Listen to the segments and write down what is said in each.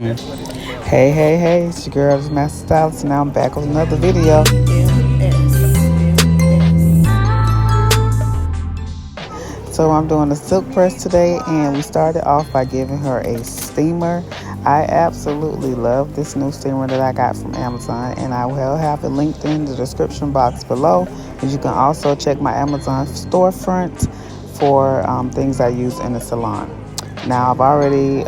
Hey, it's your girl, this Master Stylist, and now I'm back with another video. So I'm doing a silk press today, and we started off by giving her a steamer. I absolutely love this new steamer that I got from Amazon, and I will have it linked in the description box below. And you can also check my Amazon storefront for things I use in the salon. Now I've already,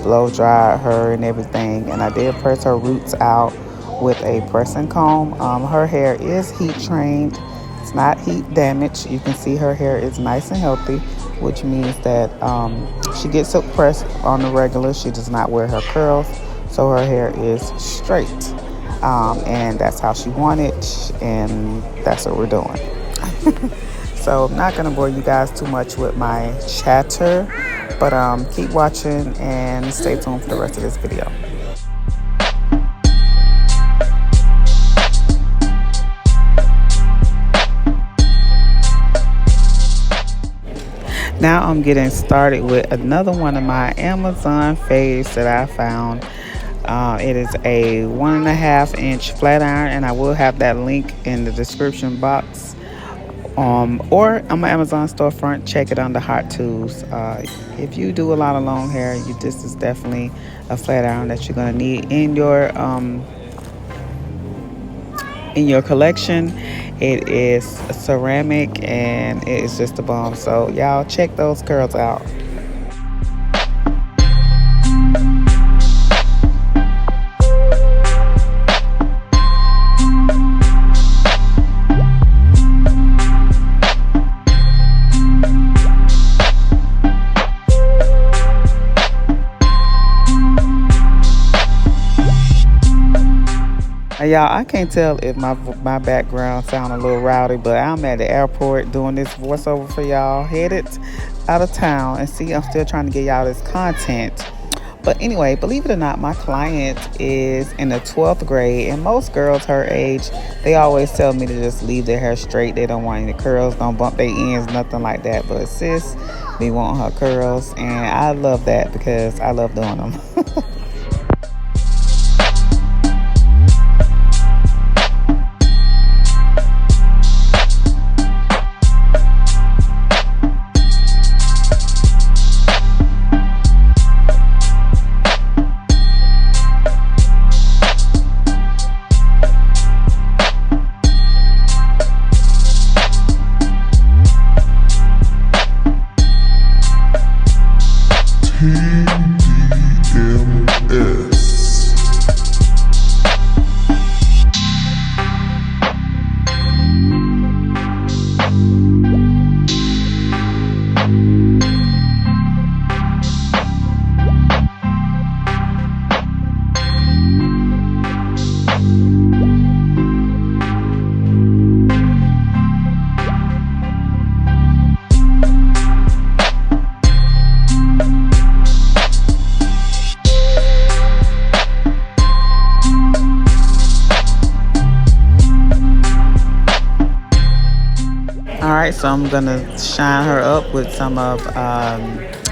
blow dried her and everything, and I did press her roots out with a pressing comb. Her hair is heat trained. It's not heat damaged. You can see her hair is nice and healthy, which means that she gets silk pressed on the regular. She does not wear her curls, so her hair is straight. And that's how she wanted, and that's what we're doing. So I'm not going to bore you guys too much with my chatter, but keep watching and stay tuned for the rest of this video. Now I'm getting started with another one of my Amazon faves that I found. It is a 1.5 inch flat iron, and I will have that link in the description box. Or on my Amazon storefront, check it under hot tools. If you do a lot of long hair, this is definitely a flat iron that you're gonna need in your collection. It is ceramic and it is just a bomb. So y'all check those curls out. Y'all, I can't tell if my background sound a little rowdy, but I'm at the airport doing this voiceover for y'all, headed out of town, and see, I'm still trying to get y'all this content. But anyway, believe it or not, my client is in the 12th grade, and most girls her age, they always tell me to just leave their hair straight. They don't want any curls, don't bump their ends, nothing like that. But sis, they want her curls, and I love that because I love doing them. Alright, so I'm gonna shine her up with some of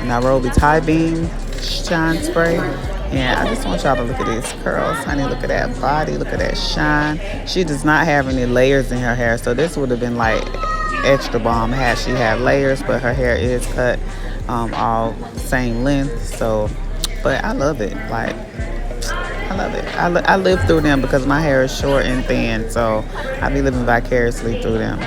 Nairobi Tie Beam Shine Spray. And I just want y'all to look at these curls, honey. Look at that body, look at that shine. She does not have any layers in her hair, so this would have been like extra bomb had she had layers, but her hair is cut all same length. So, but I love it. Like, I love it. I live through them because my hair is short and thin, so I be living vicariously through them.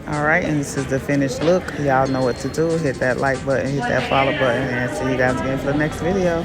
Alright, and this is the finished look. Y'all know what to do. Hit that like button, hit that follow button, and see you guys again for the next video.